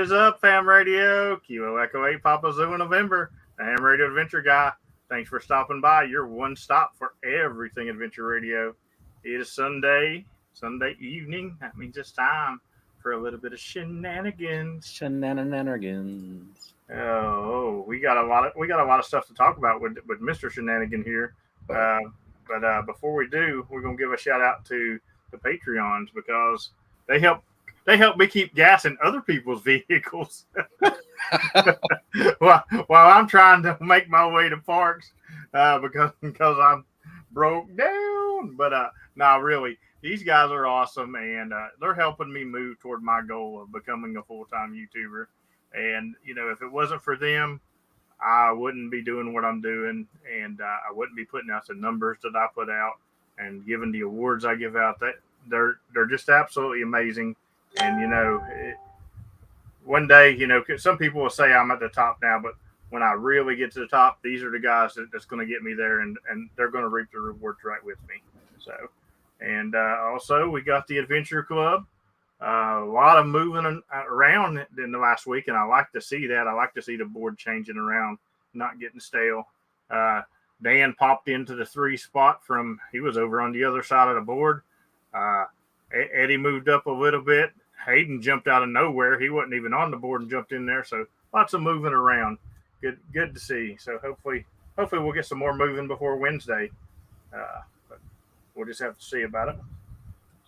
is up, Fam Radio? Kilo Echo 8, Papa Zulu November, the Ham Radio Adventure Guy. Thanks for stopping by. Your one stop for everything Adventure Radio. It is Sunday evening. That means it's time for a little bit of shenanigans. Shenanigans. Oh, we got a lot of stuff to talk about with Mr. Shenanigan here. But before we do, we're gonna give a shout out to the Patreons because they help me keep gas in other people's vehicles while I'm trying to make my way to parks because I'm broke down. But no, really, these guys are awesome, and they're helping me move toward my goal of becoming a full-time YouTuber. And if it wasn't for them, I wouldn't be doing what I'm doing, and I wouldn't be putting out the numbers that I put out and giving the awards I give out. That they're just absolutely amazing. And one day, some people will say I'm at the top now, but when I really get to the top, these are the guys that's going to get me there, and they're going to reap the rewards right with me. So, and also we got the Adventure Club. A lot of moving around in the last week, and I like to see that. I like to see the board changing around, not getting stale. Dan popped into the 3 spot he was over on the other side of the board. Eddie moved up a little bit. Hayden jumped out of nowhere. He wasn't even on the board and jumped in there. So lots of moving around. Good to see. So hopefully we'll get some more moving before Wednesday. But we'll just have to see about it.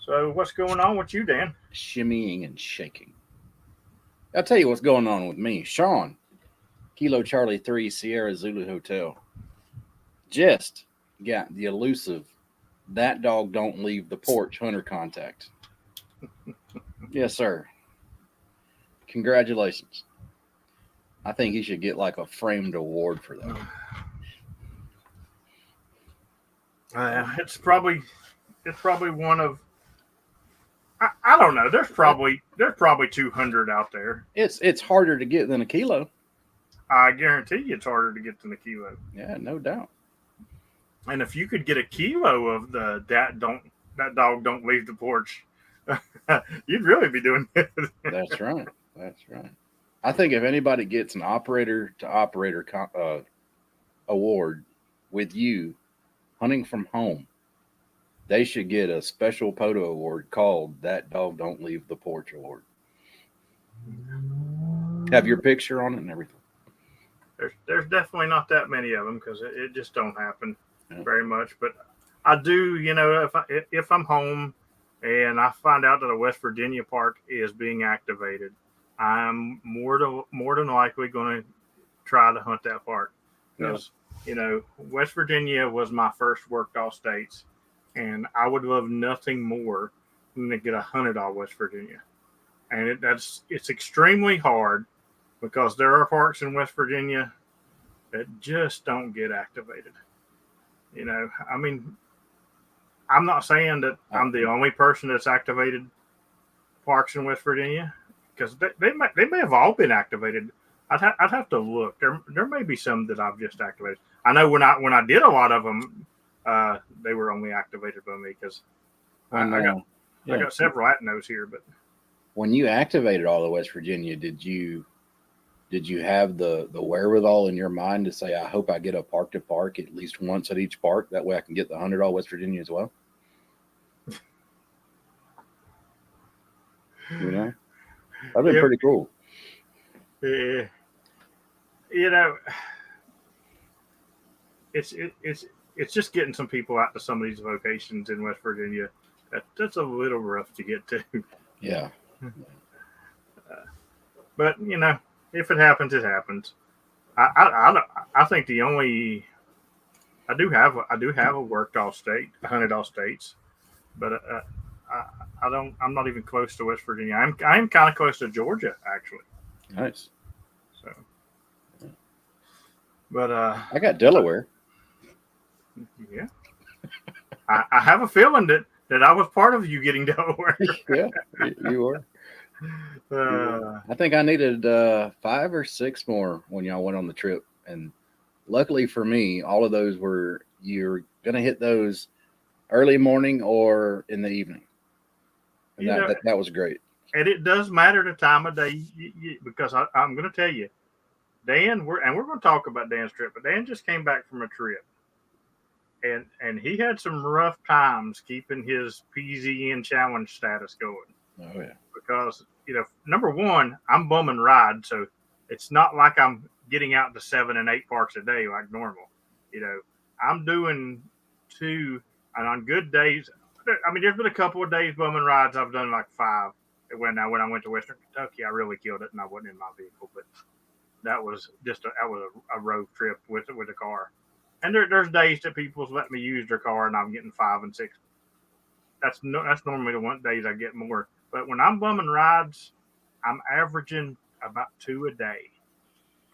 So what's going on with you, Dan? Shimmying and shaking. I'll tell you what's going on with me. Sean, Kilo Charlie 3, Sierra Zulu Hotel, just got the elusive "that dog don't leave the porch" hunter contact. Yes, sir. Congratulations. I think he should get like a framed award for that. It's probably one of, I don't know. There's probably 200 out there. It's harder to get than a kilo. I guarantee you it's harder to get than a kilo. Yeah, no doubt. And if you could get a kilo of that dog don't leave the porch, you'd really be doing it. That's right. I think if anybody gets an operator to operator award with you hunting from home, they should get a special POTO award called "That Dog Don't Leave the Porch" award. Have your picture on it and everything. There's definitely not that many of them because it just don't happen very much. But I do, if I'm home and I find out that a West Virginia park is being activated, I'm more than likely going to try to hunt that park because West Virginia was my first worked all states. And I would love nothing more than to get a hunted all West Virginia. And it's extremely hard because there are parks in West Virginia that just don't get activated. I mean, I'm not saying that I'm the only person that's activated parks in West Virginia because they may have all been activated. I'd have to look. There may be some that I've just activated. I know when I did a lot of them. They were only activated by me because I got several Atnos here. But when you activated all of West Virginia, did you have the wherewithal in your mind to say, I hope I get a park to park at least once at each park? That way I can get the 100 all West Virginia as well. That'd be pretty cool. Yeah. It's just getting some people out to some of these locations in West Virginia. That's a little rough to get to. Yeah. But if it happens, it happens. I think I do have a worked all state, hunted all states, but I'm not even close to West Virginia. I'm kind of close to Georgia actually. Nice. So, but I got Delaware. Yeah, I have a feeling that I was part of you getting Delaware. Yeah, you were. I think I needed 5 or 6 more when y'all went on the trip, and luckily for me, all of those you're gonna hit those early morning or in the evening, and that was great. And it does matter the time of day because I'm going to tell you, Dan, we're going to talk about Dan's trip, but Dan just came back from a trip, and he had some rough times keeping his PZN challenge status going. Oh yeah. Because number one, I'm bumming ride, so it's not like I'm getting out to 7 and 8 parks a day like normal. I'm doing 2, and on good days, I mean, there's been a couple of days bumming rides I've done like 5. When I went to Western Kentucky, I really killed it, and I wasn't in my vehicle, but that was a road trip with a car. And there's days that people's let me use their car, and I'm getting 5 and 6. That's normally the one days I get more. But when I'm bumming rides, I'm averaging about 2 a day.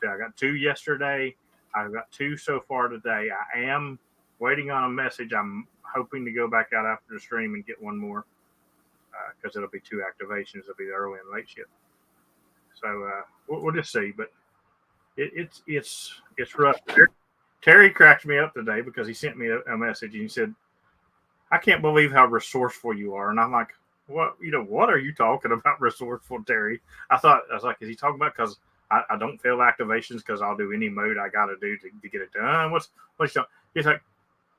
So I got 2 yesterday. I've got 2 so far today. I am waiting on a message. I'm hoping to go back out after the stream and get one more because it'll be 2 activations. It'll be the early and late shift. So we'll just see. But it's rough. Terry cracked me up today because he sent me a message and he said, "I can't believe how resourceful you are." And I'm like, "What? What are you talking about, resourceful, Terry?" I was like, "Is he talking about because I don't fail activations because I'll do any mode I got to do to get it done?" What's he's like,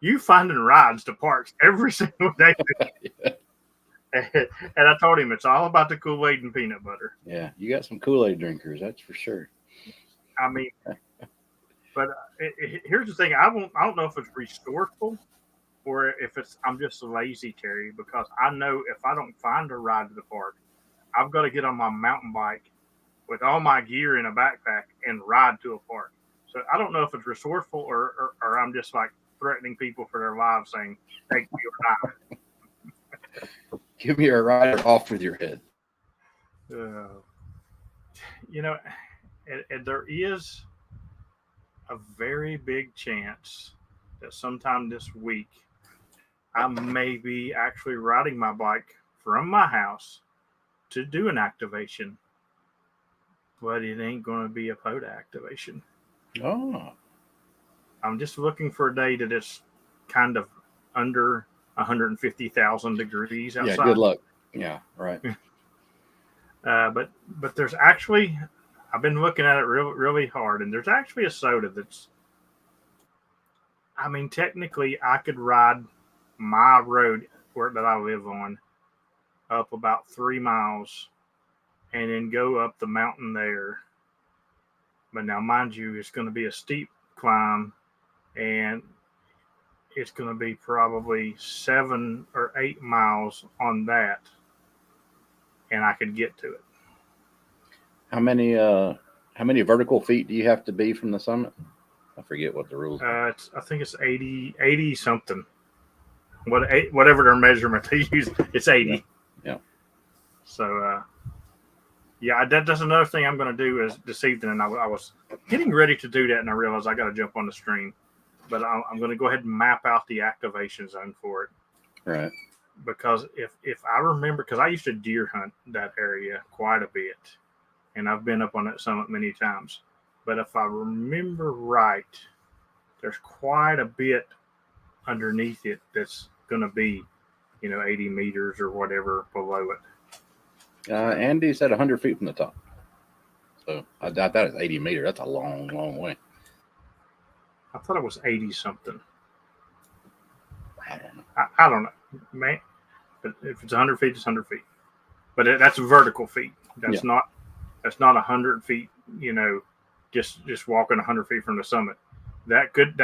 "You finding rides to parks every single day." Yeah. And I told him it's all about the Kool-Aid and peanut butter. Yeah, you got some Kool-Aid drinkers, that's for sure. I mean, but here's the thing: I don't know if it's resourceful or if I'm just lazy, Terry, because I know if I don't find a ride to the park, I've got to get on my mountain bike with all my gear in a backpack and ride to a park. So I don't know if it's resourceful or I'm just like threatening people for their lives, saying, "Take me or not." Give me a ride off with your head. And there is a very big chance that sometime this week I may be actually riding my bike from my house to do an activation, but it ain't going to be a POTA activation. Oh. I'm just looking for a day that is kind of under 150,000 degrees outside. Yeah, good luck. Yeah, right. But there's actually, I've been looking at it really hard, and there's actually a soda that's, I mean, technically I could ride my road that I live on up about 3 miles and then go up the mountain there. But now, mind you, it's going to be a steep climb, and it's going to be probably 7 or 8 miles on that, and I could get to it. How many vertical feet do you have to be from the summit? I forget what the rules are. I think it's 80 something. Whatever their measurement they use, it's 80. Yeah. So, that's another thing I'm going to do is this evening. And I was getting ready to do that, and I realized I got to jump on the stream. But I'm going to go ahead and map out the activation zone for it. Right. Because if I remember, because I used to deer hunt that area quite a bit, and I've been up on that summit many times. But if I remember right, there's quite a bit underneath it that's going to be, 80 meters or whatever below it. Andy said 100 feet from the top. So I doubt that is 80 meters. That's a long, long way. I thought it was 80 something. I don't know. I don't know, man. But if it's 100 feet, it's 100 feet. But that's vertical feet. That's not 100 feet. Just walking 100 feet from the summit. That could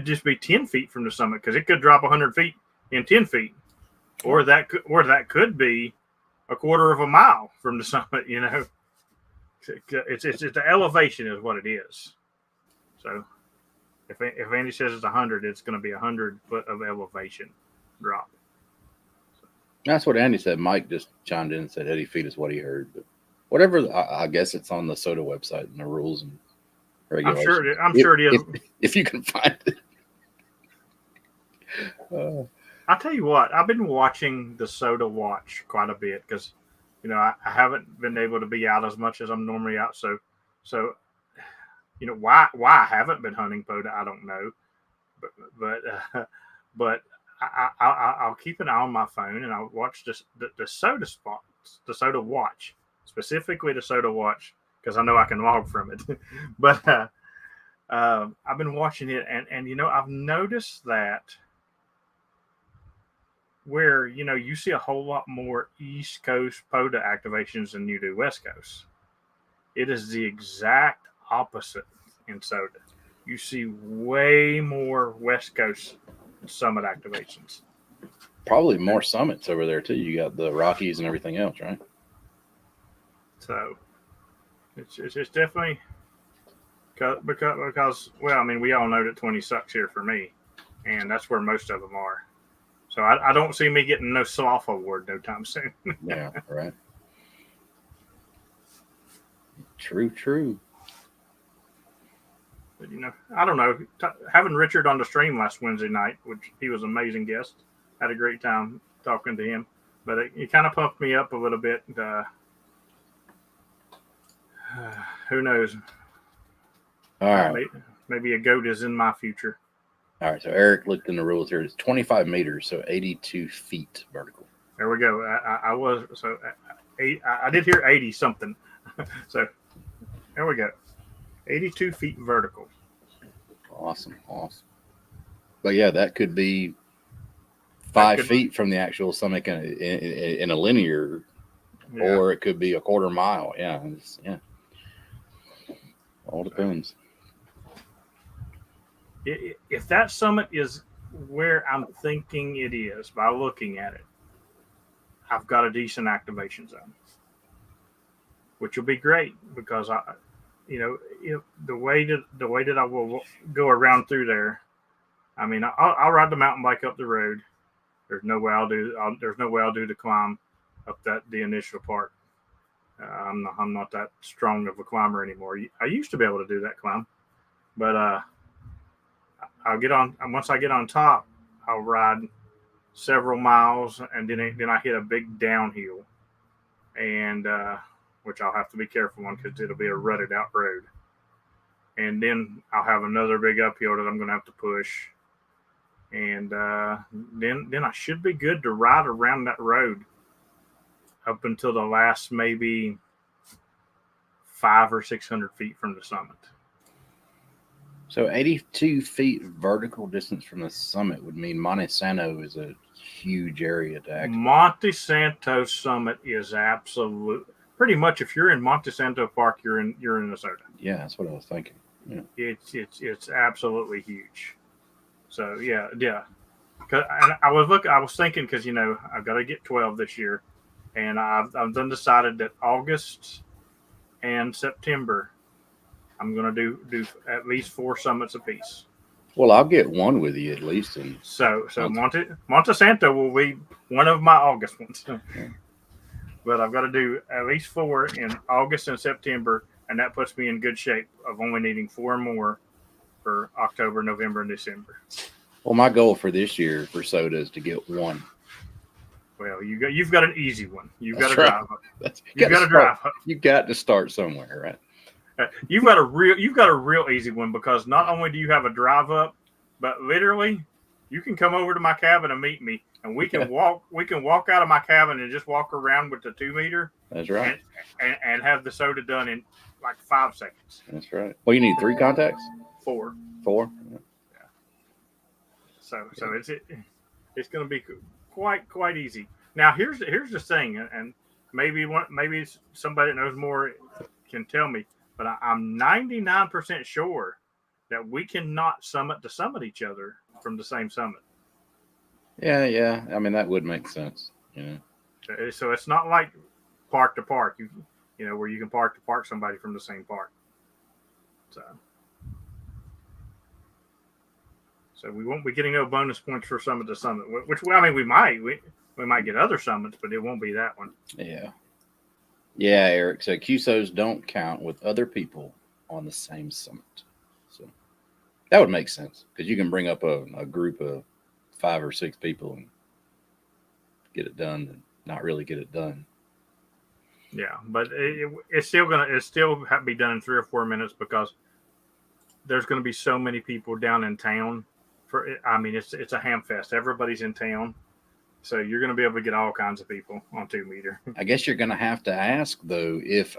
just be 10 feet from the summit because it could drop 100 feet in 10 feet, or that could be a quarter of a mile from the summit. It's the elevation is what it is. So if Andy says it's 100, it's going to be 100 foot of elevation drop. That's what Andy said. Mike just chimed in and said 80 feet is what he heard. But whatever, I guess it's on the SOTA website and the rules and regulations. I'm sure it is. If you can find it. I'll tell you what, I've been watching the SOTA watch quite a bit because, I haven't been able to be out as much as I'm normally out. So why I haven't been hunting POTA, I don't know. But I'll keep an eye on my phone and I'll watch the SOTA spot DeSoto watch, specifically DeSoto watch, because I know I can log from it. But I've been watching it, and I've noticed that where you see a whole lot more East Coast POTA activations than you do West Coast. It is the exact opposite in SOTA. You see way more West Coast summit activations. Probably more summits over there too. You got the Rockies and everything else, right? So it's definitely because well, I mean, we all know that 20 sucks here for me, and that's where most of them are. So I don't see me getting no sloth award no time soon. Yeah, right. True. But I don't know. Having Richard on the stream last Wednesday night, which he was an amazing guest, had a great time talking to him. But it kind of pumped me up a little bit. Who knows? All right. Maybe a goat is in my future. All right, so Eric looked in the rules here. It's 25 meters, so 82 feet vertical. There we go. I did hear 80 something. So there we go. 82 feet vertical. Awesome. But yeah, that could be 5 feet from the actual summit in a linear, or it could be a quarter mile. Yeah. All depends. If that summit is where I'm thinking it is by looking at it, I've got a decent activation zone, which will be great because the way that I will go around through there. I mean, I'll ride the mountain bike up the road. There's no way I'll do the climb up the initial part. I'm not that strong of a climber anymore. I used to be able to do that climb, but I'll get on. Once I get on top, I'll ride several miles, and then I hit a big downhill, and which I'll have to be careful on because it'll be a rutted out road. And then I'll have another big uphill that I'm going to have to push, and then I should be good to ride around that road up until the last maybe 500 or 600 feet from the summit. So 82 feet vertical distance from the summit would mean Monte Santo is a huge area to activate. Monte Santo summit is absolute. Pretty much, if you're in Monte Santo Park, you're in DeSoto. Yeah, that's what I was thinking. Yeah. It's absolutely huge. So yeah. And I was thinking because I've got to get 12 this year, and I've done decided that August and September I'm going to do at least 4 summits apiece. Well, I'll get one with you at least. And so Monte Santo will be one of my August ones. Yeah. But I've got to do at least 4 in August and September, and that puts me in good shape of only needing 4 more for October, November, and December. Well, my goal for this year for SOTA is to get 1. Well, you've got an easy one. You've got to right. drive up. You've got to drive up. You got to start somewhere, right? You've got a real easy one because not only do you have a drive up, but literally you can come over to my cabin and meet me, and we can walk. We can walk out of my cabin and just walk around with the 2 meter. That's right. And have the SOTA done in like 5 seconds. That's right. Well, you need 3 contacts. 4. 4. Yeah. So it's going to be quite easy. Now here's the thing, and maybe somebody that knows more can tell me. But I'm 99% sure that we cannot summit to summit each other from the same summit. Yeah. I mean, that would make sense. So it's not like park to park, where you can park to park somebody from the same park. So we won't be getting no bonus points for summit to summit. Which I mean, we might get other summits, but it won't be that one. Yeah, Eric. So QSOs don't count with other people on the same summit. So that would make sense because you can bring up a group of 5 or 6 people and get it done and not really get it done. Yeah, but it's still have to be done in 3 or 4 minutes because there's going to be so many people down in town. It's a ham fest. Everybody's in town, So you're going to be able to get all kinds of people on 2 meter. I guess you're going to have to ask, though, if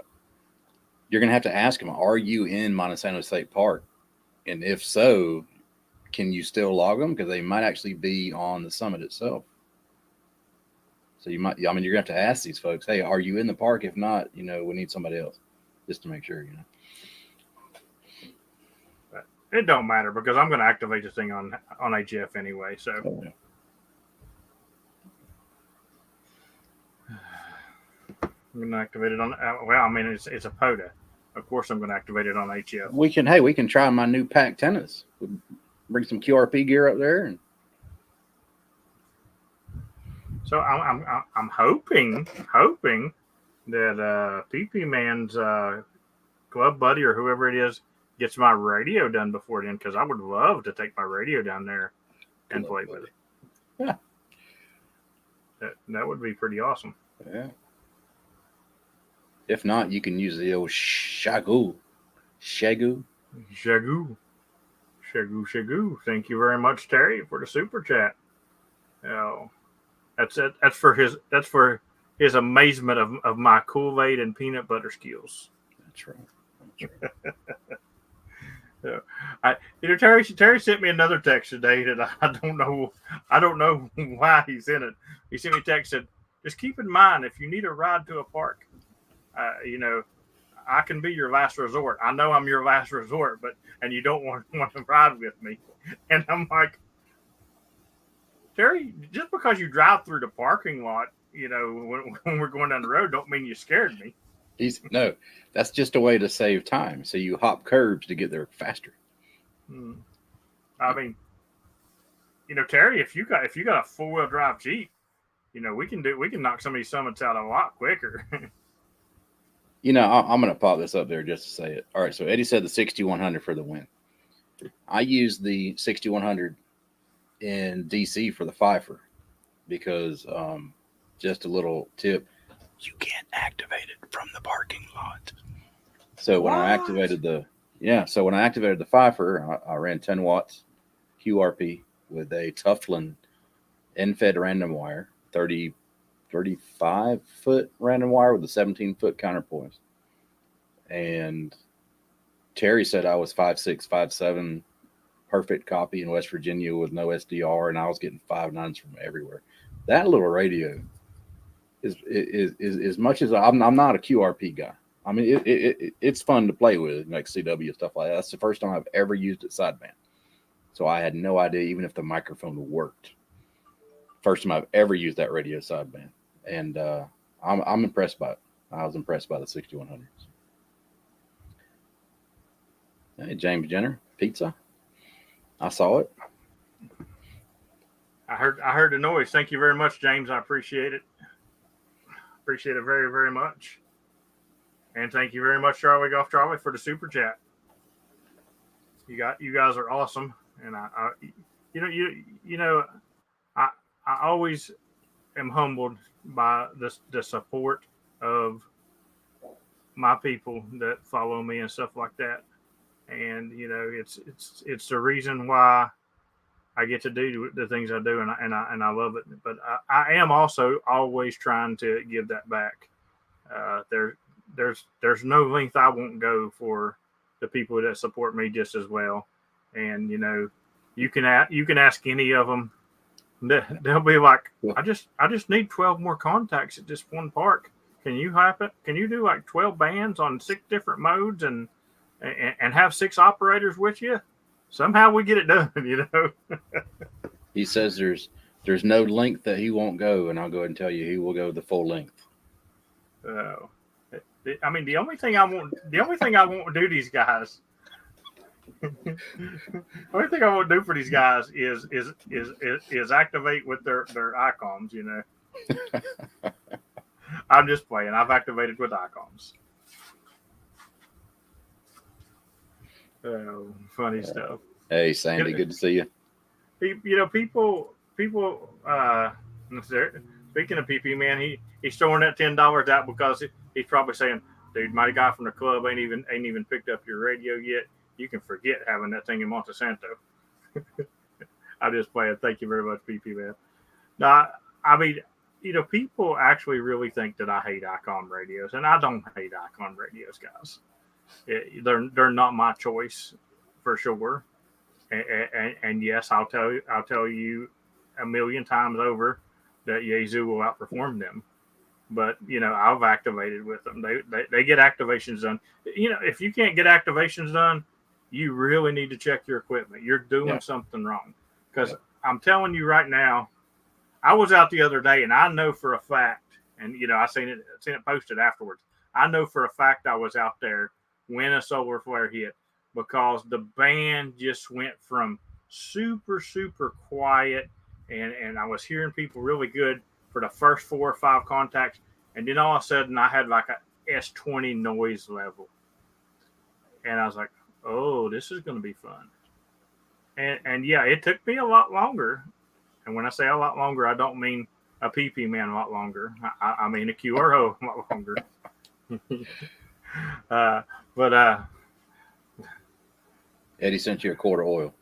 you're going to have to ask them, are you in Montesano State Park? And if so, can you still log them? Because they might actually be on the summit itself. So you're going to have to ask these folks, hey, are you in the park? If not, we need somebody else just to make sure, But it don't matter because I'm going to activate this thing on HF anyway. So. Oh, yeah. I'm going to activate it on. It's a POTA. Of course, I'm going to activate it on HF. We can try my new pack tennis. We'll bring some QRP gear up there, and so I'm hoping that PP Man's club buddy or whoever it is gets my radio done before then, because I would love to take my radio down there and play with it. Yeah, that would be pretty awesome. Yeah. If not, you can use the old Shagoo. Shagoo. Thank you very much, Terry, for the super chat. Oh, that's for his amazement of my Kool-Aid and peanut butter skills. That's right. So, Terry sent me another text today that I don't know why he sent it. He sent me a text said, just keep in mind, if you need a ride to a park, I can be your last resort. I know I'm your last resort, and you don't want to ride with me. And I'm like, Terry, just because you drive through the parking lot, when we're going down the road, don't mean you scared me. No, that's just a way to save time. So you hop curbs to get there faster. I mean, Terry, if you got a 4-wheel drive Jeep, we can knock some of these summits out a lot quicker. I'm going to pop this up there just to say it. All right, so Eddie said the 6100 for the win. I used the 6100 in DC for the Pfeiffer because just a little tip, you can't activate it from the parking lot. So when I activated the Pfeiffer, I ran 10 watts QRP with a Tuflin end-fed random wire, 35-foot random wire with a 17-foot counterpoise. And Terry said I was 5'6", 5'7", perfect copy in West Virginia with no SDR, and I was getting 5.9s from everywhere. That little radio is as much as I'm not a QRP guy. I mean, it's fun to play with, like CW stuff like that. That's the first time I've ever used it sideband. So I had no idea even if the microphone worked. First time I've ever used that radio sideband. And I'm impressed by it. I was impressed by the 6100s. Hey, James Jenner, pizza. I saw it. I heard the noise. Thank you very much, James. I appreciate it. Appreciate it very, very much. And thank you very much, Charlie Golf Charlie, for the super chat. You guys are awesome. And I always am humbled by the support of my people that follow me and stuff like that. And it's the reason why I get to do the things I do, and I love it. But I am also always trying to give that back. There's no length I won't go for the people that support me just as well. And you can ask any of them. They'll be like, I just need 12 more contacts at this one park. Can you happen? Can you do like 12 bands on 6 different modes and have 6 operators with you? Somehow we get it done, He says there's no length that he won't go, and I'll go ahead and tell you he will go the full length. I mean, the only thing I won't do these guys. The only thing I won't do for these guys is activate with their icons, I'm just playing. I've activated with icons. Oh, funny stuff. Hey, Sandy, good to see you. People. Speaking of PP Man, he's throwing that $10 out because he's probably saying, "Dude, my guy from the club ain't even picked up your radio yet. You can forget having that thing in Montesanto." I just play it. Thank you very much, PP Man. Now, I mean, people actually really think that I hate ICOM radios, and I don't hate ICOM radios, guys. They're not my choice for sure. And yes, I'll tell you a million times over that Yazoo will outperform them. But I've activated with them. They get activations done. If you can't get activations done, you really need to check your equipment. You're doing Yeah. something wrong. Because Yeah. I'm telling you right now, I was out the other day, and I know for a fact, and I seen it posted afterwards. I know for a fact I was out there when a solar flare hit, because the band just went from super super quiet, and I was hearing people really good for the first 4 or 5 contacts, and then all of a sudden I had like a S20 noise level, and I was like, oh, this is going to be fun. And yeah, it took me a lot longer. And when I say a lot longer, I don't mean a PP man a lot longer. I mean a QRO a lot longer. But Eddie sent you a quart of oil.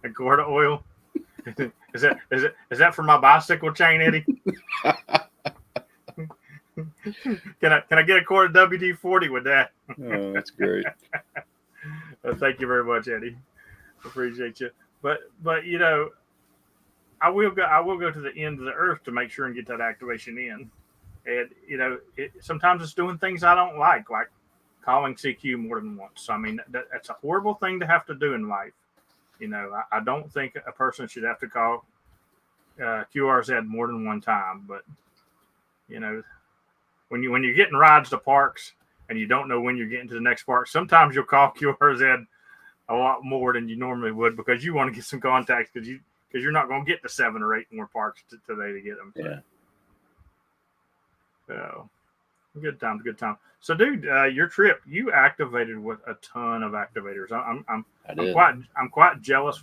a quart of oil. Is that for my bicycle chain, Eddie? Can I get a quart of WD-40 with that? Oh, that's great. Thank you very much, Eddie. Appreciate you. But I will go to the end of the earth to make sure and get that activation in. And sometimes it's doing things I don't like calling CQ more than once. I mean, that's a horrible thing to have to do in life. I don't think a person should have to call QRZ more than one time. But when you're getting rides to parks and you don't know when you're getting to the next park, sometimes you'll call QRZ a lot more than you normally would, because you want to get some contacts, because you're not going to get to 7 or 8 more parks today to get them. Yeah. So good time. So, dude, your trip, you activated with a ton of activators. I'm quite jealous.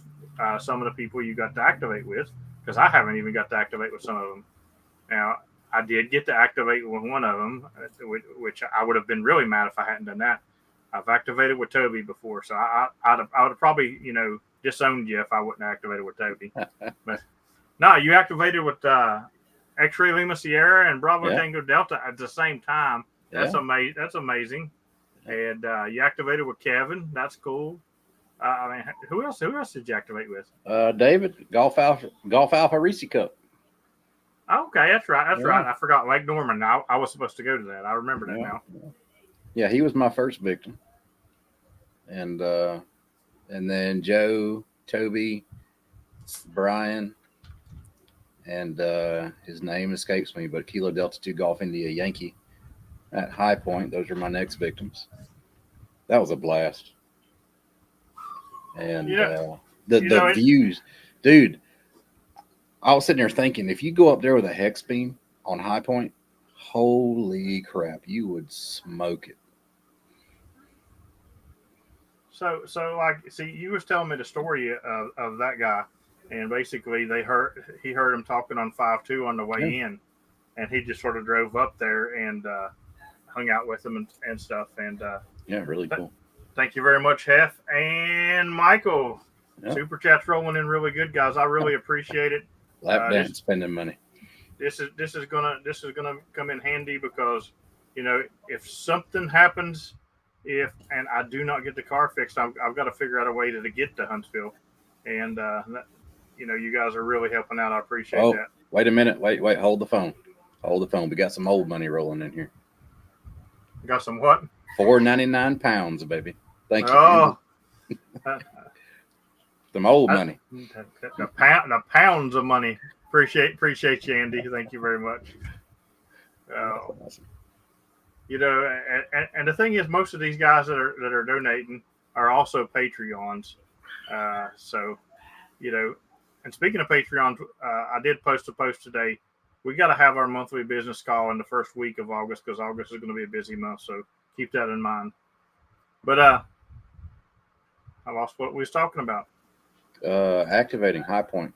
Some of the people you got to activate with, because I haven't even got to activate with some of them. Now, I did get to activate with one of them, which I would have been really mad if I hadn't done that. I've activated with Toby before, so I would have probably disowned you if I wouldn't activated with Toby. But no, you activated with X-Ray Lima Sierra and Bravo Tango Delta at the same time. That's amazing. That's amazing. And you activated with Kevin. That's cool. I mean, who else did you activate with? David, Golf Alpha Reese Cup. Okay, that's right. Right. I forgot Lake Norman. I was supposed to go to that. I remember that now. Yeah, he was my first victim. And then Joe, Toby, Brian, and his name escapes me, but Kilo Delta 2 Golf India Yankee at High Point. Those are my next victims. That was a blast. And the views, dude, I was sitting there thinking, if you go up there with a hex beam on High Point, holy crap, you would smoke it. So you was telling me the story of that guy, and basically he heard him talking on 5.2 on the way in, and he just sort of drove up there and hung out with him and stuff. And really cool. Thank you very much, Hef and Michael. Super chat's rolling in really good, guys. I really appreciate it. Lap dance spending money. This is gonna come in handy, because if something happens. And I do not get the car fixed, I've got to figure out a way to get to Huntsville, and you guys are really helping out. I appreciate that. Wait a minute, wait, hold the phone. We got some old money rolling in here. Got some what? £4.99, baby. Thank you. Oh, some old money. The pounds of money. Appreciate you, Andy. Thank you very much. Awesome. And the thing is, most of these guys that are donating are also Patreons. So, and speaking of Patreons, I did post a post today. We got to have our monthly business call in the first week of August, because August is going to be a busy month. So keep that in mind. But I lost what we was talking about. Activating High Point.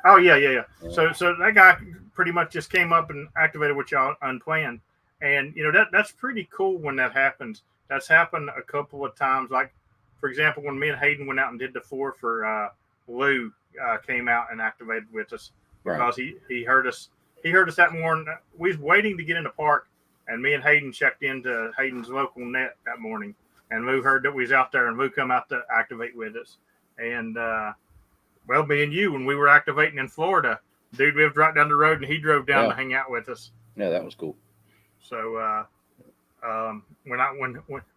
Oh yeah. So that guy pretty much just came up and activated with y'all unplanned. And, that's pretty cool when that happens. That's happened a couple of times. Like, for example, when me and Hayden went out and did the 4 for Lou, came out and activated with us. because he heard us. He heard us that morning. We was waiting to get in the park, and me and Hayden checked into Hayden's local net that morning, and Moo heard that we was out there, and Moo come out to activate with us. And well, me and you, when we were activating in Florida, dude lived right down the road, and he drove down to hang out with us. Yeah, that was cool. So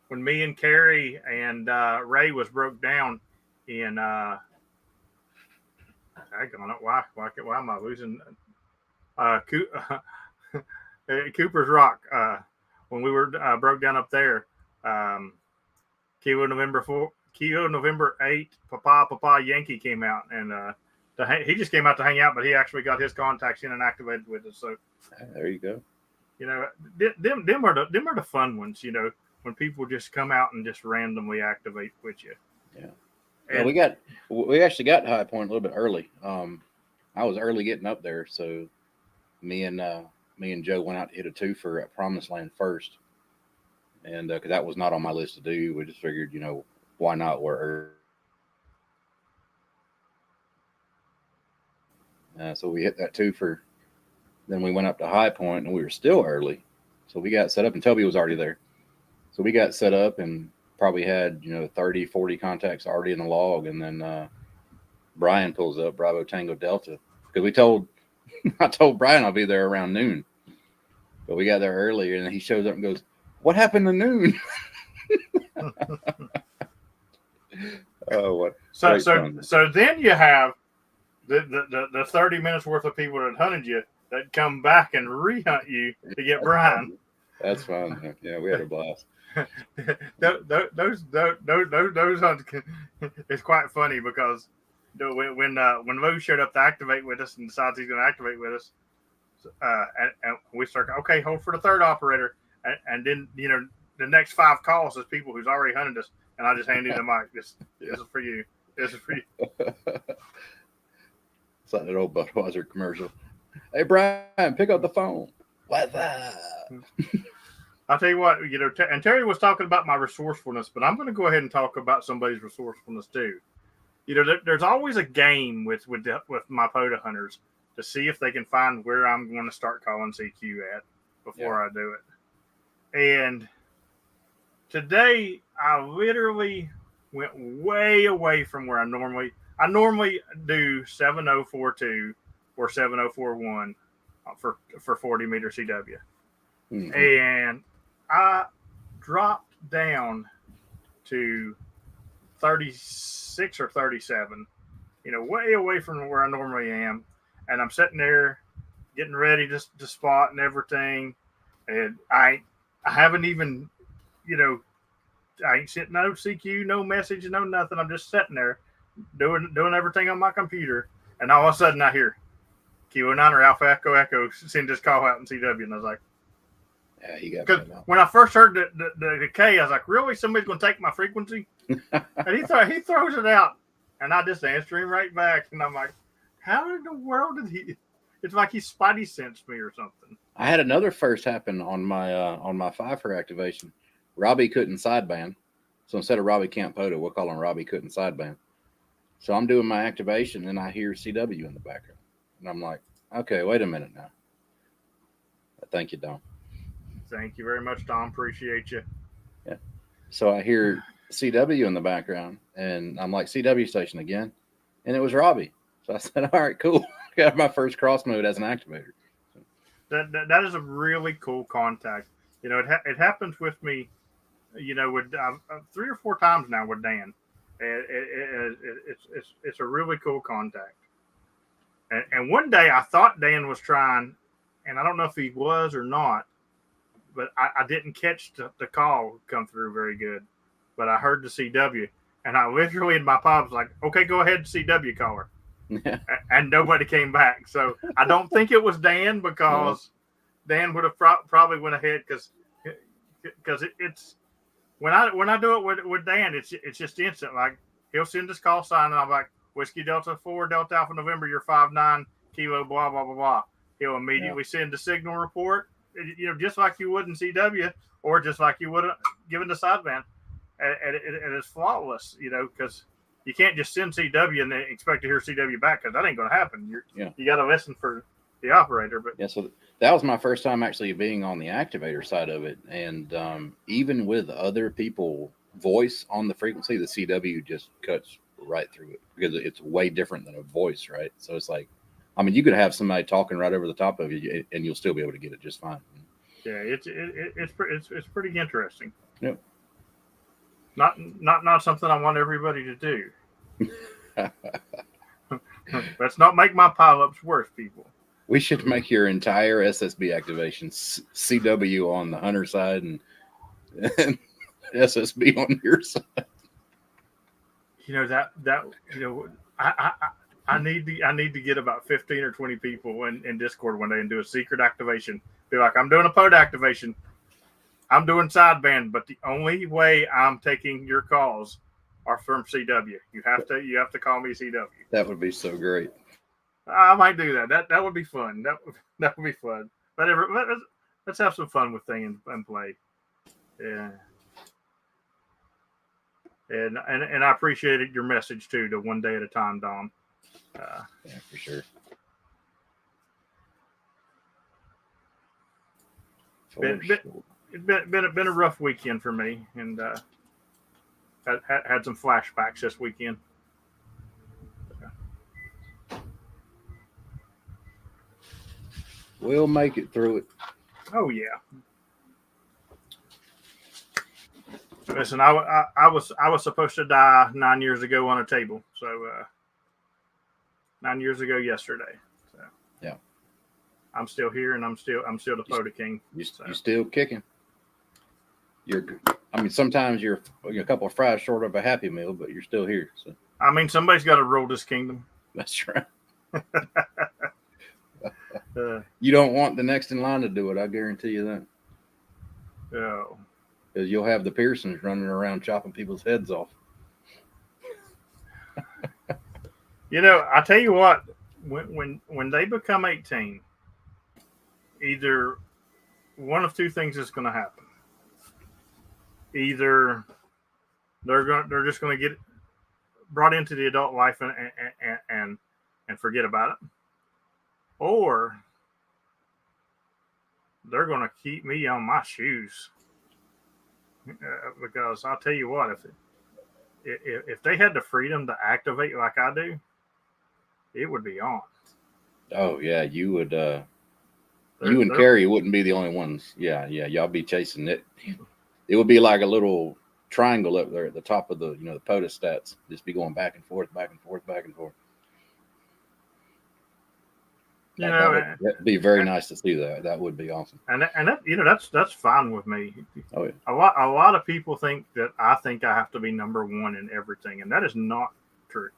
when me and Carrie and Ray was broke down in why am I losing Cooper's Rock when we were broke down up there, Kilo November 8 Papa Yankee came out, and he just came out to hang out, but he actually got his contacts in and activated with us. So there you go. You know, them are the fun ones. You know, when people just come out and just randomly activate with you. Yeah. And yeah, we actually got to High Point a little bit early. I was early getting up there, so me and Joe went out to hit a twofer at Promised Land first, and because that was not on my list to do, we just figured, you know, why not? So we hit that twofer. Then we went up to High Point, and we were still early, so we got set up, and Toby was already there. So we got set up and probably had, 30, 40 contacts already in the log, and then Brian pulls up, Bravo Tango Delta, because I told Brian I'll be there around noon, but we got there earlier, and he shows up and goes, "What happened to noon?" Oh, what? So then you have the 30 minutes worth of people that hunted you that come back and re-hunt you to get Brian. That's fun. Yeah, we had a blast. Those hunts, it's quite funny because when Lou showed up to activate with us and decides he's going to activate with us, and we start, okay, hold for the third operator, and then the next 5 calls is people who's already hunted us, and I just handed the mic. This is for you. This is for you. It's like that old Budweiser commercial. Hey, Brian, pick up the phone. What's up? I'll tell you what, and Terry was talking about my resourcefulness, but I'm going to go ahead and talk about somebody's resourcefulness too. There's always a game with my POTA hunters to see if they can find where I'm going to start calling CQ at before I do it. And today, I literally went way away from where I normally do 7042 or 7041 for 40 meter CW. Mm-hmm. And I dropped down to 36 or 37, way away from where I normally am. And I'm sitting there getting ready to spot and everything. And I haven't even, I ain't sent no CQ, no message, no nothing. I'm just sitting there doing everything on my computer. And all of a sudden I hear Kilo 9 or Alpha Echo Echo send this call out in CW. And I was like, yeah, you got because when I first heard the K, I was like, really? Somebody's going to take my frequency? And he throws it out. And I just answer him right back. And I'm like, how in the world did he? It's like he spidey sensed me or something. I had another first happen on my Pfeiffer activation. Robbie couldn't sideband. So instead of Robbie Camp POTA, we'll call him Robbie couldn't sideband. So I'm doing my activation and I hear CW in the background. And I'm like, okay, wait a minute now. Thank you, Dom. Thank you very much, Dom. Appreciate you. Yeah. So I hear CW in the background and I'm like, CW station again. And it was Robbie. So I said, all right, cool. Got my first cross mode as an activator. That is a really cool contact. It happens with me, with 3 or 4 times now with Dan. It's a really cool contact. And one day I thought Dan was trying, and I don't know if he was or not, but I didn't catch the call come through very good. But I heard the CW, and I literally in my pop was like, okay, go ahead, CW caller. And nobody came back. So I don't think it was Dan because Dan would have probably went ahead because it's when I do it with Dan, it's just instant. Like he'll send this call sign, and I'm like, Whiskey Delta 4 Delta Alpha November, you're 5-9 Kilo, blah blah blah blah. He'll immediately send the signal report, just like you would in CW, or just like you would have given the sideband, and it's flawless, because you can't just send CW and then expect to hear CW back, because that ain't going to happen. You got to listen for the operator. But yeah, so that was my first time actually being on the activator side of it, and even with other people voice on the frequency, the CW just cuts right through it because it's way different than a voice, right? So it's like, I mean, you could have somebody talking right over the top of you, and you'll still be able to get it just fine. Yeah, it's pretty interesting. Yep. Not something I want everybody to do. Let's not make my pileups worse, people. We should make your entire SSB activation CW on the Hunter side and SSB on your side. I need to get about 15 or 20 people in Discord one day and do a secret activation. Be like, I'm doing a pod activation. I'm doing sideband, but the only way I'm taking your calls are from CW. You have to call me CW. That would be so great. I might do that. That would be fun. That would be fun. But let's have some fun with things and play. Yeah. And I appreciated your message too, to one day at a time, Dom. Yeah, for sure. It's been a rough weekend for me, and had some flashbacks this weekend. We'll make it through it. Oh yeah. Listen, I was supposed to die 9 years ago on a table. So 9 years ago yesterday. So yeah, I'm still here, and I'm still the Pota King. You're still kicking. I mean, sometimes you're a couple of fries short of a Happy Meal, but you're still here. So I mean, somebody's got to rule this kingdom. That's right. You don't want the next in line to do it. I guarantee you that. Oh. Because you'll have the Pearsons running around chopping people's heads off. I tell you what, when they become 18, either one of two things is going to happen. Either they're just going to get brought into the adult life and forget about it, or they're going to keep me on my shoes. Because I'll tell you what, if they had the freedom to activate like I do, it would be on. Oh yeah, you would. You and Carrie wouldn't be the only ones. Yeah, y'all be chasing it. It would be like a little triangle up there at the top of the the POTUS stats. Just be going back and forth, back and forth, back and forth. That'd be very nice to see that. That would be awesome. And that's fine with me. Oh yeah. A lot of people think that I think I have to be number one in everything, and that is not true.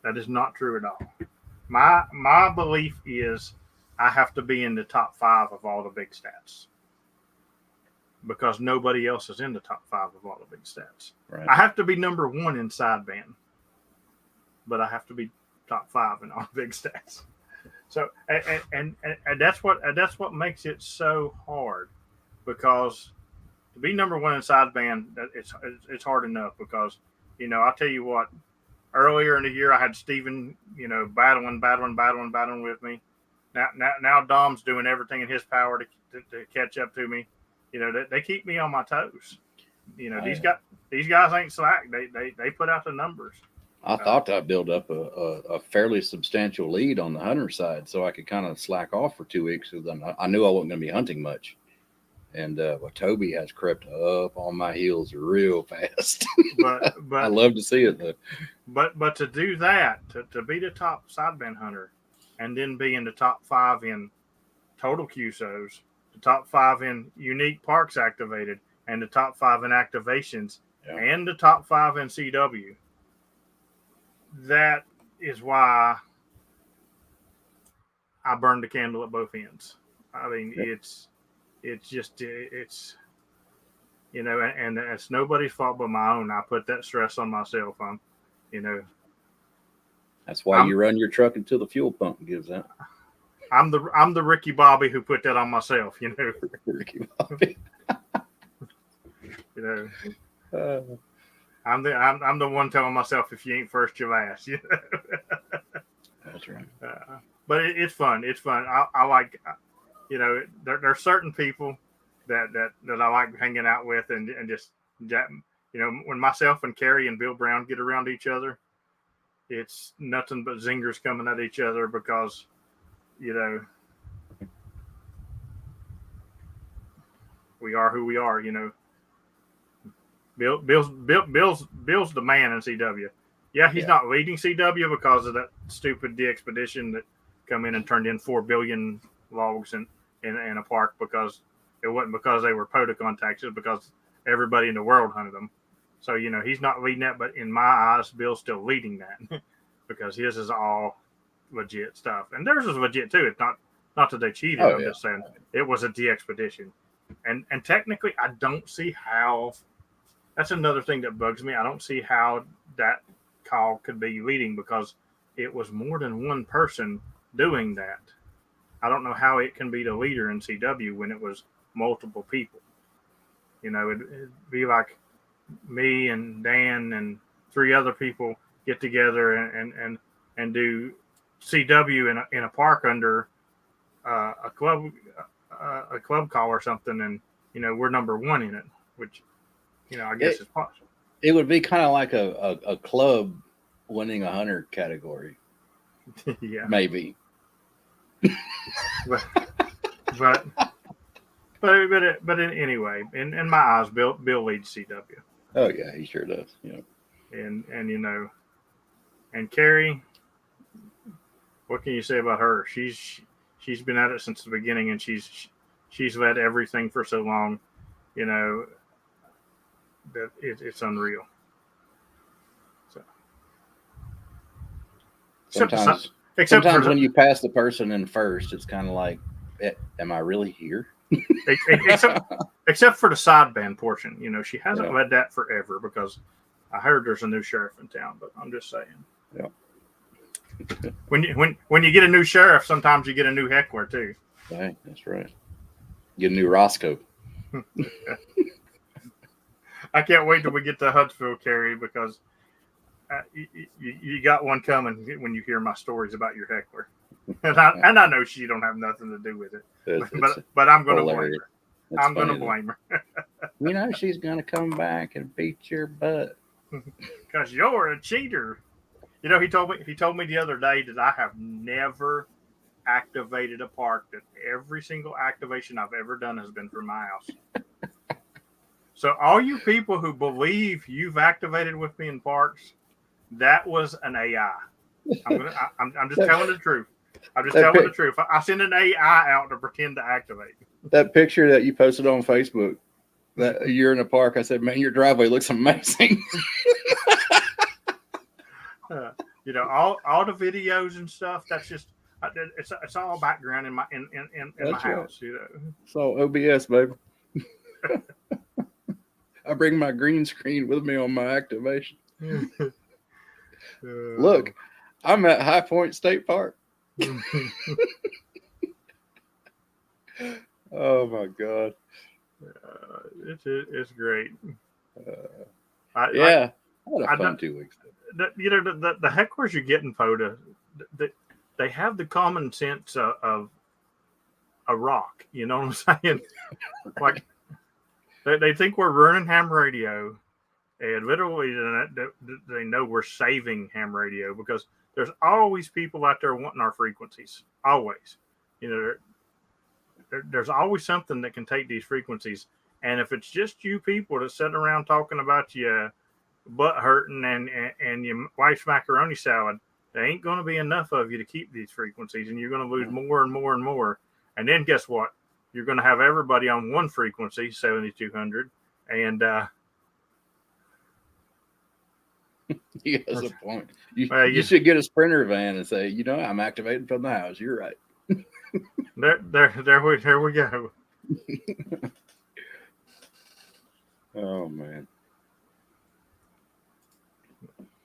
That is not true at all. My belief is I have to be in the top 5 of all the big stats, because nobody else is in the top 5 of all the big stats. Right. I have to be number 1 in sideband, but I have to be top 5 in all the big stats. So and that's what makes it so hard, because to be number 1 in sideband, it's hard enough, because I'll tell you what, earlier in the year I had Steven battling with me. Now Dom's doing everything in his power to catch up to me. They keep me on my toes. These guys ain't slack. They put out the numbers. I thought I built up a fairly substantial lead on the Hunter side, so I could kind of slack off for 2 weeks, because I knew I wasn't going to be hunting much. And Toby has crept up on my heels real fast. But I love to see it though. But to do that, to be the top sideband hunter, and then be in the top 5 in total QSOs, the top 5 in unique parks activated, and the top 5 in activations, and the top 5 in CW. That is why I burned the candle at both ends. I mean, it's and it's nobody's fault but my own. I put that stress on myself. That's why you run your truck until the fuel pump gives out. I'm the Ricky Bobby who put that on myself. Ricky Bobby. I'm the one telling myself, if you ain't first, you're last. You know? That's right. But it's fun. It's fun. I like, there are certain people that I like hanging out with and just, when myself and Carrie and Bill Brown get around each other, it's nothing but zingers coming at each other because, we are who we are. Bill's the man in CW. Yeah, he's not leading CW because of that stupid DXpedition that come in and turned in 4 billion logs in a park, because it wasn't because they were Podicon taxes, because everybody in the world hunted them. So, he's not leading that, but in my eyes, Bill's still leading that because his is all legit stuff. And theirs is legit too. It's not that they cheated. I'm just saying it was a DXpedition. And technically, I don't see how. That's another thing that bugs me. I don't see how that call could be leading, because it was more than one person doing that. I don't know how it can be the leader in CW when it was multiple people. It'd be like me and Dan and 3 other people get together and do CW in a park under a club call or something, and we're number 1 in it, which I guess it's possible. It would be kind of like a club winning a hunter category. Yeah, maybe. but anyway, in my eyes, Bill leads CW. Oh yeah, he sure does. Yeah. And and Carrie, what can you say about her? She's been at it since the beginning, and she's led everything for so long, that it's unreal. So sometimes when you pass the person in first, it's kind of like, am I really here? except for the sideband portion, she hasn't led that forever, because I heard there's a new sheriff in town. But I'm just saying, when you get a new sheriff, sometimes you get a new heckler too. Right, that's right. Get a new Roscoe. I can't wait till we get to Huntsville, Carrie, because you got one coming when you hear my stories about your heckler. And I know she don't have nothing to do with it, but I'm going to blame her. I'm going to blame her. She's going to come back and beat your butt because you're a cheater. He told me the other day that I have never activated a park, that every single activation I've ever done has been from my house. So all you people who believe you've activated with me in parks, that was an AI. I'm just telling the truth. I'm just telling the truth. I sent an AI out to pretend to activate. That picture that you posted on Facebook, that you're in a park, I said, man, your driveway looks amazing. All the videos and stuff, that's just, it's all background in my my house. It's all OBS, baby. I bring my green screen with me on my activation. Look, I'm at High Point State Park. Oh my God. It's great. I had a fun 2 weeks. The hecklers you get in POTA, they have the common sense of a rock. You know what I'm saying? Like, they think we're running ham radio, and literally they know we're saving ham radio, because there's always people out there wanting our frequencies. Always. There's always something that can take these frequencies. And if it's just you people that's sitting around talking about your butt hurting and your wife's macaroni salad, there ain't going to be enough of you to keep these frequencies, and you're going to lose more and more and more. And then guess what? You're going to have everybody on one frequency, 7,200, and he has a point. You should get a Sprinter van and say, I'm activating from the house. You're right. There we go. Oh man.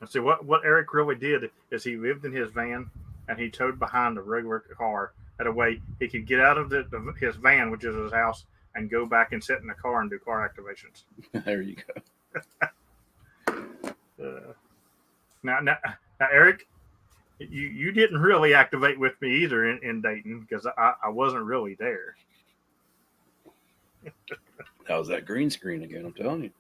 Let's see what Eric really did is he lived in his van and he towed behind a regular car. That a way he could get out of his van, which is his house, and go back and sit in the car and do car activations. There you go. Now, Eric, you didn't really activate with me either in Dayton because I wasn't really there. That was that green screen again. I'm telling you.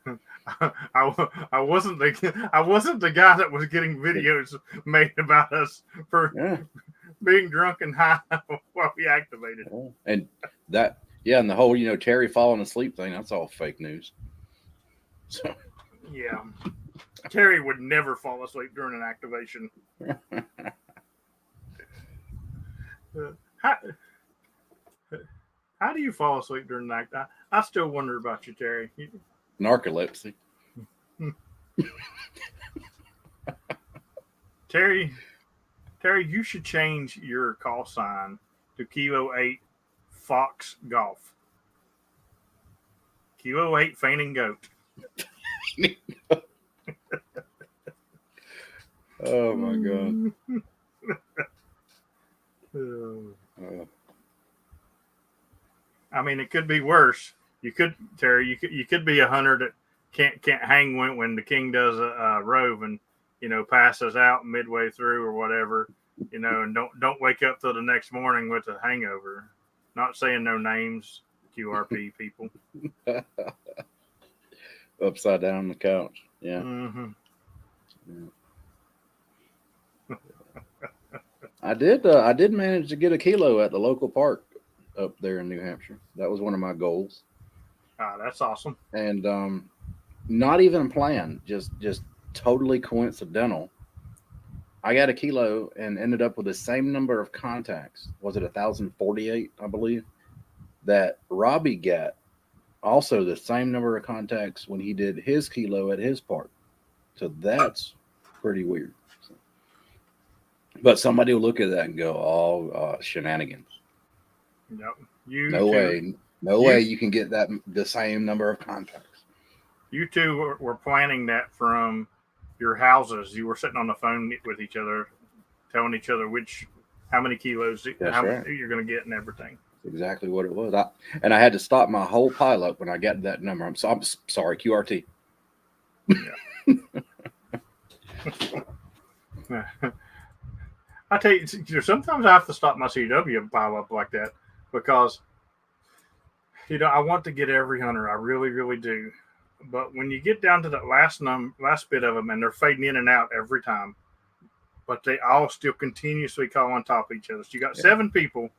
I wasn't the guy that was getting videos made about us for Yeah. being drunk and high while we activated. Yeah. And that, yeah, and the whole, Terry falling asleep thing, that's all fake news. So, Yeah, Terry would never fall asleep during an activation. How, how do you fall asleep during the night? I still wonder about you, Terry. narcolepsy. Terry, you should change your call sign to Kilo 8 Fox Golf. Kilo 8 Fainting Goat. Oh my god. I mean, it could be worse. You could, Terry. You could be a hunter that can't hang when the king does a rove and passes out midway through or whatever, and don't wake up till the next morning with a hangover. Not saying no names, QRP people. Upside down on the couch. Yeah. Mm-hmm. Yeah. I did manage to get a kilo at the local park up there in New Hampshire. That was one of my goals. That's awesome. And not even planned, just totally coincidental. I got a kilo and ended up with the same number of contacts. Was it 1,048, I believe, that Robbie got? Also the same number of contacts when he did his kilo at his park. So that's pretty weird. So, but somebody will look at that and go, "Oh, shenanigans." Yep. No way you can get the same number of contacts. You two were planning that from your houses. You were sitting on the phone with each other, telling each other how many kilos you're going to get and everything. That's exactly what it was. I had to stop my whole pile up when I got that number. I'm sorry, QRT. Yeah. I tell you, sometimes I have to stop my CW pile up like that because I want to get every hunter. I really, really do. But when you get down to that last bit of them, and they're fading in and out every time, but they all still continuously call on top of each other. So you got 7 people,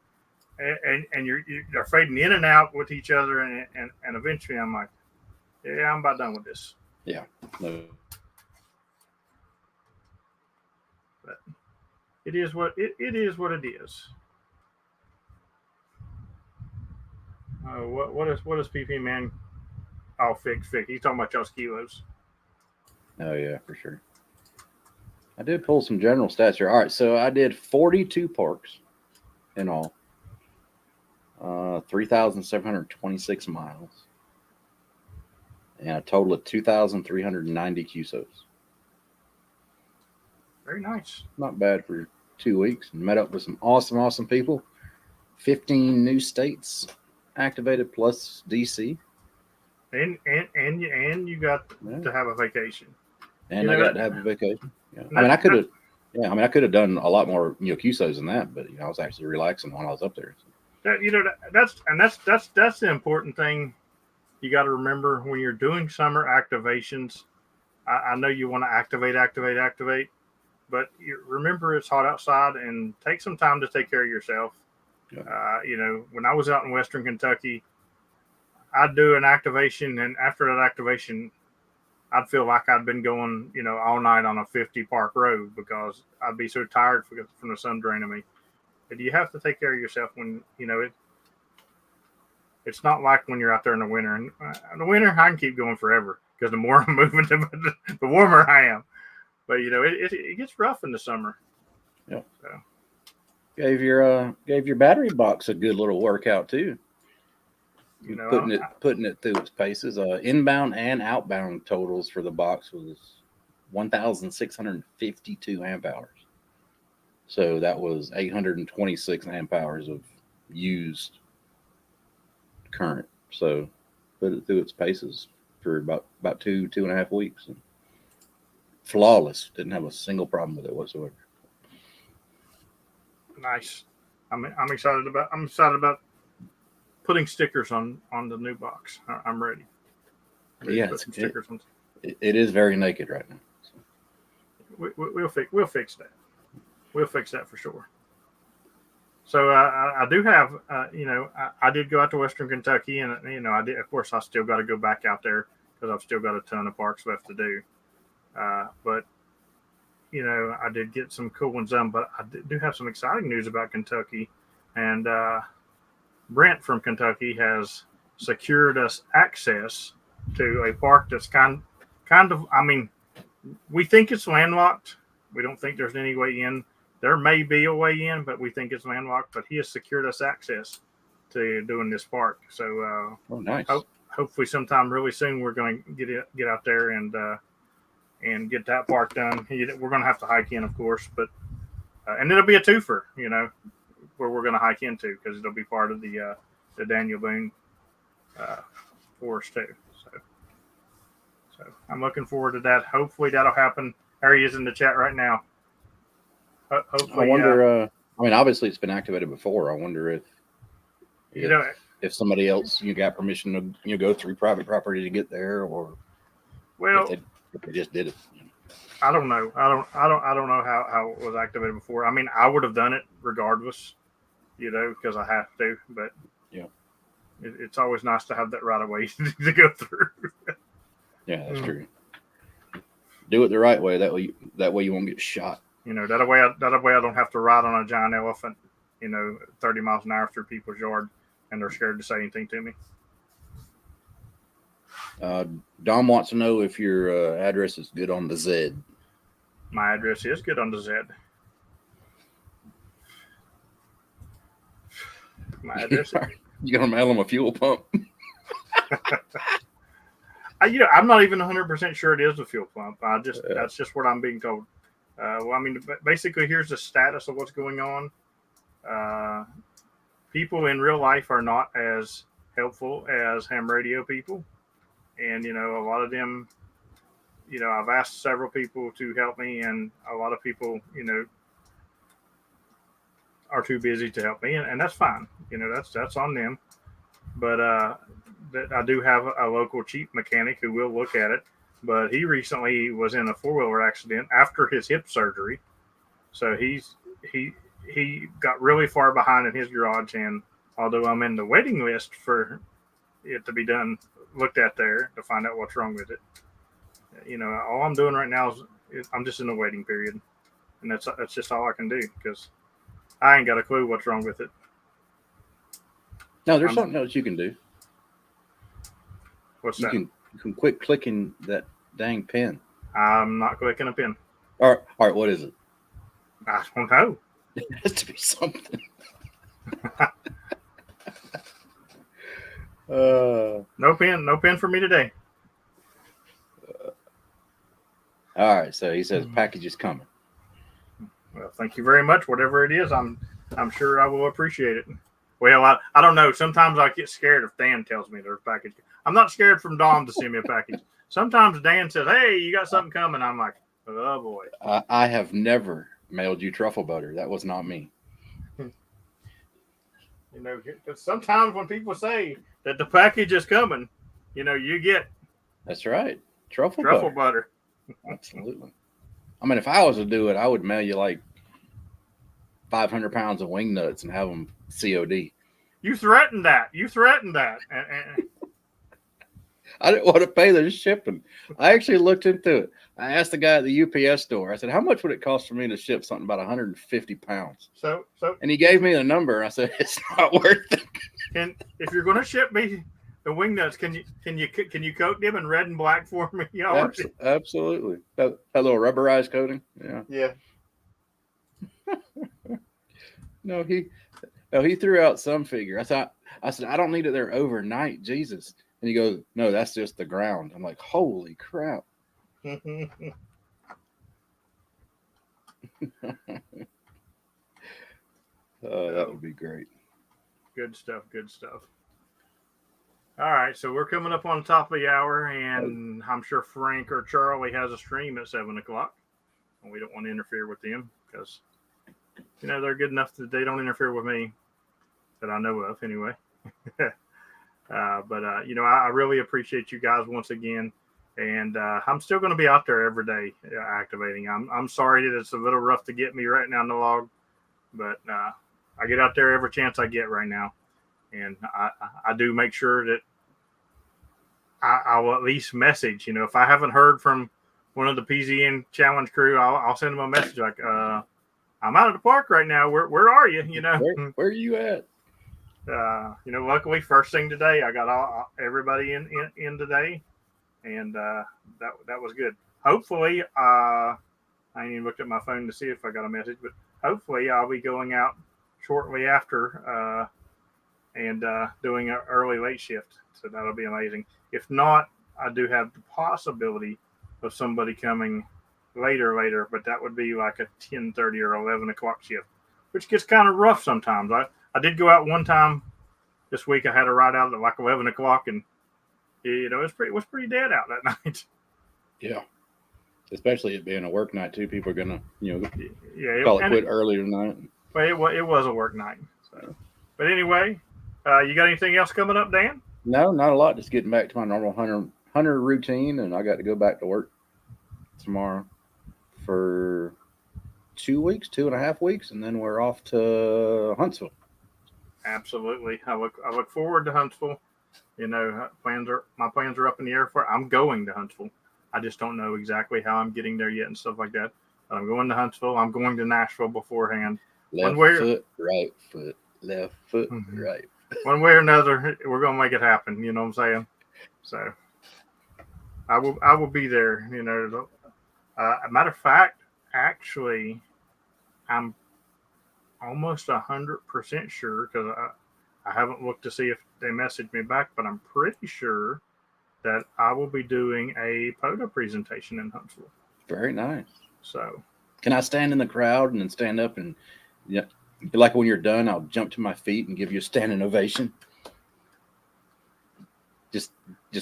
and you're fading in and out with each other, and eventually I'm like, yeah, I'm about done with this. Yeah. No. But it is what it is. What it is. What is PP man? Oh, fix. He's talking about y'all's kilos. Oh yeah, for sure. I did pull some general stats here. All right, so I did 42 parks in all. 3,726 miles. And a total of 2,390 QSOs. Very nice. Not bad for 2 weeks. Met up with some awesome people. 15 new states activated plus DC. And you got to have a vacation. And I got to have a vacation. Yeah. I could have done a lot more, QSOs than that, but I was actually relaxing while I was up there. That's the important thing you got to remember when you're doing summer activations. I know you want to activate, but remember it's hot outside and take some time to take care of yourself. Yeah. When I was out in Western Kentucky, I'd do an activation, and after that activation, I'd feel like I'd been going, all night on a 50 park road because I'd be so tired from the sun draining me. But you have to take care of yourself when, it's not like when you're out there in the winter. And in the winter, I can keep going forever because the more I'm moving, the warmer I am. But, it gets rough in the summer. Yeah. So. Gave your battery box a good little workout too. Putting it through its paces. Inbound and outbound totals for the box was 1,652 amp hours. So that was 826 amp hours of used current. So put it through its paces for about 2.5 weeks. flawless. Didn't have a single problem with it whatsoever. Nice. I'm excited about putting stickers on the new box. I'm ready. Yeah, stickers on. It is very naked right now. So. We'll fix that. We'll fix that for sure. So I do have, I did go out to Western Kentucky, and I did. Of course, I still got to go back out there because I've still got a ton of parks left to do. But I did get some cool ones done. But I do have some exciting news about Kentucky, and Brent from Kentucky has secured us access to a park that's kind of. I mean, we think it's landlocked. We don't think there's any way in. There may be a way in, but we think it's landlocked. But he has secured us access to doing this park. So, nice. Hopefully, sometime really soon, we're going to get out there and get that park done. We're going to have to hike in, of course, but and it'll be a twofer, where we're going to hike into because it'll be part of the Daniel Boone forest too. So I'm looking forward to that. Hopefully, that'll happen. Harry is in the chat right now. Hopefully, I wonder. Obviously, it's been activated before. I wonder if somebody else got permission to go through private property to get there, or if they just did it. I don't know. I don't know how it was activated before. I mean, I would have done it regardless, because I have to. But yeah, it's always nice to have that right of way to go through. Yeah, that's true. Do it the right way. That way you won't get shot. That way I don't have to ride on a giant elephant, 30 miles an hour through people's yard, and they're scared to say anything to me. Dom wants to know if your address is good on the Z. My address is good on the Z. My address. You gonna mail him a fuel pump? I'm not even 100% sure it is a fuel pump. That's just what I'm being told. Basically, here's the status of what's going on. People in real life are not as helpful as ham radio people. And, a lot of them, I've asked several people to help me, and a lot of people, are too busy to help me. And that's fine. That's on them. But I do have a local cheap mechanic who will look at it. But he recently was in a 4-wheeler accident after his hip surgery. So he got really far behind in his garage. And although I'm in the waiting list for it to be done, looked at there to find out what's wrong with it. All I'm doing right now is I'm just in the waiting period. And that's just all I can do because I ain't got a clue what's wrong with it. No, there's something else you can do. What's that? You can quit clicking that dang pin. I'm not clicking a pin. All right, what is it? I don't know. It has to be something. No pin for me today. All right, so he says package is coming. Well, thank you very much. Whatever it is, I'm sure I will appreciate it. Well, I don't know. Sometimes I get scared if Dan tells me there's a package. I'm not scared from Dom to send me a package. Sometimes Dan says, "Hey, you got something coming." I'm like, "Oh boy." I have never mailed you truffle butter. That was not me. Sometimes when people say that the package is coming, you get. That's right. Truffle butter. Absolutely. If I was to do it, I would mail you like 500 pounds of wing nuts and have them COD. You threatened that. I didn't want to pay the shipping. I actually looked into it. I asked the guy at the UPS store. I said, "How much would it cost for me to ship something about 150 pounds?" And he gave me a number. I said, "It's not worth it." And if you're going to ship me the wing nuts, can you coat them in red and black for me? Absolutely. That little rubberized coating. Yeah. No, he threw out some figure. I said, "I don't need it there overnight, Jesus." And he goes, "No, that's just the ground." I'm like, "Holy crap." That would be great. Good stuff. All right, so we're coming up on the top of the hour, and I'm sure Frank or Charlie has a stream at 7 o'clock, and we don't want to interfere with them because they're good enough that they don't interfere with me that I know of, anyway. I really appreciate you guys once again, and I'm still going to be out there every day activating. I'm sorry that it's a little rough to get me right now in the log, but I get out there every chance I get right now. And I do make sure that I will at least message. If I haven't heard from one of the PZN Challenge crew, I'll send them a message like, "I'm out of the park right now. Where are you?" Where are you at? Luckily, first thing today, I got everybody in today, and that was good. Hopefully, I ain't even looked at my phone to see if I got a message, but hopefully, I'll be going out shortly after. And doing an early late shift. So that'll be amazing. If not, I do have the possibility of somebody coming later, but that would be like a 10:30 or 11 o'clock shift, which gets kind of rough sometimes. I did go out one time this week. I had to ride out at like 11 o'clock, and it was pretty dead out that night. Yeah. Especially it being a work night too. People are gonna call it quit early tonight. Well, it was a work night. So, but anyway. You got anything else coming up, Dan? No, not a lot. Just getting back to my normal hunter routine, and I got to go back to work tomorrow for 2.5 weeks, and then we're off to Huntsville. Absolutely, I look forward to Huntsville. My plans are up in the air for. I'm going to Huntsville. I just don't know exactly how I'm getting there yet and stuff like that. But I'm going to Huntsville. I'm going to Nashville beforehand. Left foot, right foot, left foot, right. One way or another, we're gonna make it happen. You know what I'm saying? So I will be there. A matter of fact, actually, I'm almost 100% sure because I haven't looked to see if they messaged me back, but I'm pretty sure that I will be doing a POTA presentation in Huntsville. Very nice. So can I stand in the crowd and then stand up and like when you're done, I'll jump to my feet and give you a standing ovation. Just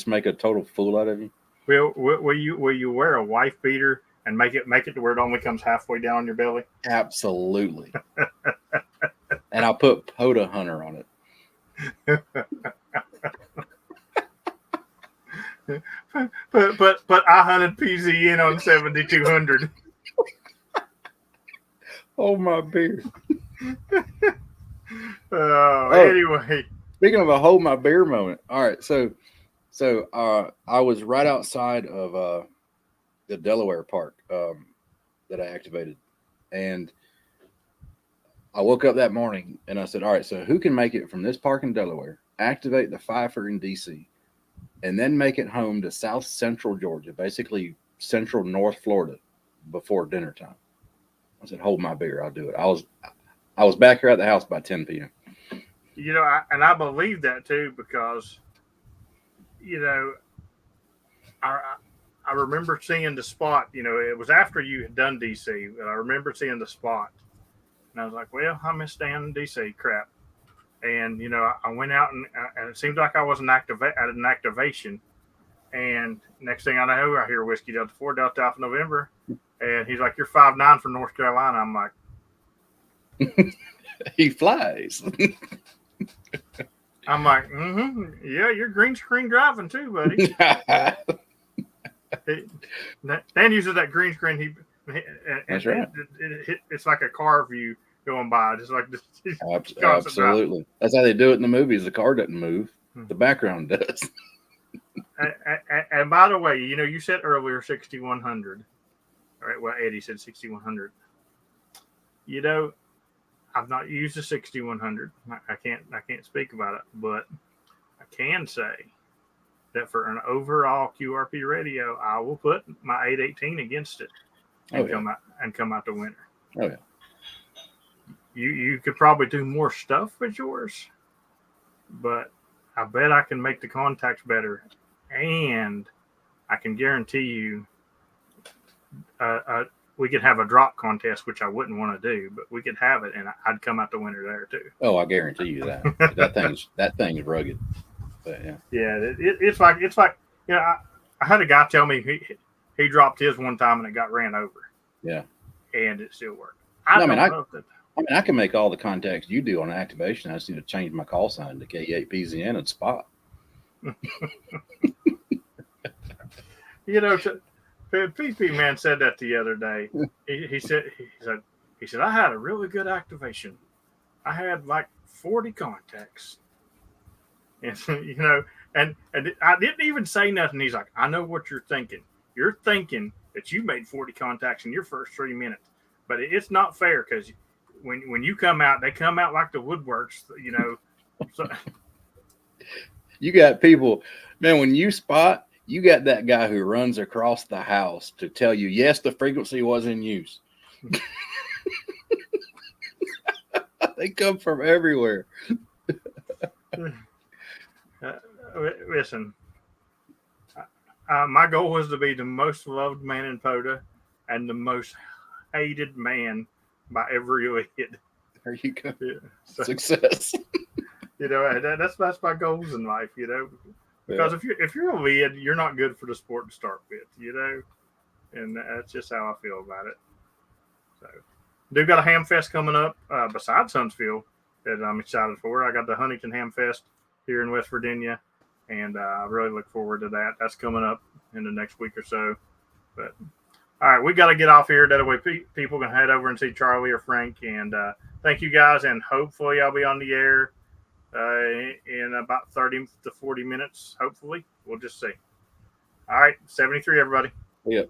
make a total fool out of you. Will you wear a wife beater and make it to where it only comes halfway down your belly? Absolutely. And I'll put POTA Hunter on it. but I hunted PZN on 7200. Oh my beer. Anyway. Speaking of a hold my beer moment. All right, so I was right outside of the Delaware park that I activated, and I woke up that morning and I said, all right, so who can make it from this park in Delaware, activate the Pfeiffer in DC, and then make it home to South Central Georgia, basically central North Florida, before dinner time? I said, hold my beer, I'll do it. I was back here at the house by 10 p.m. I believe that too because, I remember seeing the spot. It was after you had done DC, but I remember seeing the spot, and I was like, well, I missed Dan in DC, crap. And I went out and it seemed like I was at an activation, and next thing I know, I hear Whiskey Delta 4 Delta Alpha November. And he's like, you're 5'9" from North Carolina. I'm like, he flies. I'm like, yeah, you're green screen driving too, buddy. Dan uses that green screen. That's right. It's like a car view going by, just like this. Absolutely. That's how they do it in the movies. The car doesn't move. The background does. And by the way, you said earlier 6100. All right, well, Eddie said 6100. I've not used the 6100. I can't speak about it, but I can say that for an overall QRP radio, I will put my 818 against it and come out the winner. Oh yeah. You could probably do more stuff with yours, but I bet I can make the contacts better, and I can guarantee you we could have a drop contest, which I wouldn't want to do, but we could have it, and I'd come out the winner there too. Oh, I guarantee you that. that thing's rugged. But yeah, it's like you know, I had a guy tell me he dropped his one time and it got ran over. yeah. And it still worked. No, I don't know if that. I mean, I can make all the contacts you do on activation. I just need to change my call sign to K8PZN and spot. You know, PP Man said that the other day. He said I had a really good activation. I had like 40 contacts, and you know, and I didn't even say nothing. He's like, I know what you're thinking. You're thinking that you made 40 contacts in your first 3 minutes, but it's not fair because when you come out, they come out like the woodworks. You know, so, You got people, man. When you spot, you got that guy who runs across the house to tell you, yes, the frequency was in use. They come from everywhere. Listen, my goal was to be the most loved man in POTA and the most hated man by every lead. There you go. Yeah, so, Success. you know, that's my goals in life. You know, because if you're a lead, you're not good for the sport to start with. You know, and that's just how I feel about it. So, do got a ham fest coming up besides Huntsville that I'm excited for. I got the Huntington Ham Fest here in West Virginia, and I really look forward to that. That's coming up in the next week or so. But all right, we got to get off here. That way people can head over and see Charlie or Frank. And thank you guys, and hopefully I'll be on the air in about 30 to 40 minutes. Hopefully, we'll just see. All right, 73, everybody. Yeah.